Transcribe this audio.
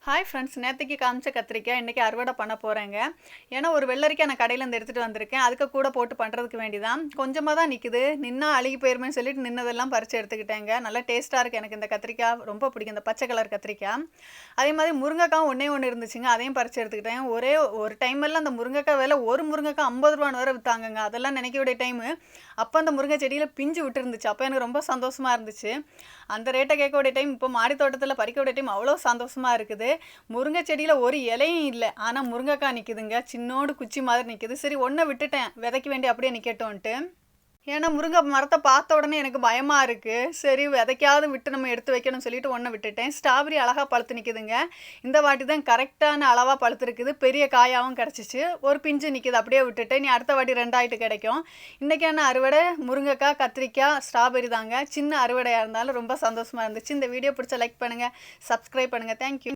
Hi friends, நேற்றுக்கு காமிச்ச கத்திரிக்காய் இன்றைக்கி அறுவடை பண்ண போகிறேங்க. ஏன்னா ஒரு வெள்ளரிக்காய் நான் கடையிலேருந்து எடுத்துகிட்டு வந்திருக்கேன். அதுக்கு கூட போட்டு பண்ணுறதுக்கு வேண்டி தான். கொஞ்சமாக தான் நிற்குது, நின்னா அழுகி போயிருமேன்னு சொல்லிட்டு நின்னதெல்லாம் பறித்து எடுத்துக்கிட்டேங்க. நல்லா டேஸ்ட்டாக இருக்குது. எனக்கு இந்த கத்திரிக்காய் ரொம்ப பிடிக்கும், இந்த பச்சை கலர் கத்திரிக்காய். அதே மாதிரி முருங்கைக்காய் ஒன்று இருந்துச்சுங்க, அதையும் பறித்து எடுத்துக்கிட்டேன். ஒரே ஒரு டைமெல்லாம் அந்த முருங்கைக்காய் விலை, ஒரு முருங்கைக்காய் 50 ரூபான்னு வேறு விற்றாங்கங்க. அதெல்லாம் நினைக்கக்கூடிய டைமு. அப்போ அந்த முருங்கை செடியில் பிஞ்சு விட்டுருந்துச்சு. அப்போ எனக்கு ரொம்ப சந்தோஷமாக இருந்துச்சு. அந்த ரேட்டை கேட்கக்கூடிய டைம், இப்போ மாடி தோட்டத்தில் பறிக்கக்கூடிய டைம் அவ்வளோ சந்தோஷமாக இருக்குது. முருங்கை செடியில் ஒரு இலையும் இல்லை, ஆனால் முருங்கைக்காய் நிற்குதுங்க. சின்னோடு குச்சி மாதிரி நிற்குது. சரி, ஒன்றை விட்டுட்டேன், விதைக்க வேண்டி அப்படியே நிற்கட்டும்ன்ட்டு. ஏன்னா முருங்கை மரத்தை பார்த்த உடனே எனக்கு பயமாக இருக்குது. சரி, விதைக்காவது விட்டு நம்ம எடுத்து வைக்கணும்னு சொல்லிட்டு ஒன்றை விட்டுட்டேன். ஸ்ட்ராபெரி அழகாக பழுத்து நிற்குதுங்க. இந்த வாட்டி தான் கரெக்டான அளவாக பழுத்துருக்குது. பெரிய காயாகவும் கிடச்சிச்சு. ஒரு பிஞ்சு நிற்குது, அப்படியே விட்டுட்டேன். நீ அடுத்த வாட்டி 2 ஆயிட்டு கிடைக்கும். இன்றைக்கான அறுவடை முருங்கைக்காய், கத்திரிக்காய், ஸ்ட்ராபெரி தாங்க. சின்ன அறுவடையாக இருந்தாலும் ரொம்ப சந்தோஷமாக இருந்துச்சு. இந்த வீடியோ பிடிச்ச லைக் பண்ணுங்கள், சப்ஸ்கிரைப் பண்ணுங்கள். தேங்க்யூ.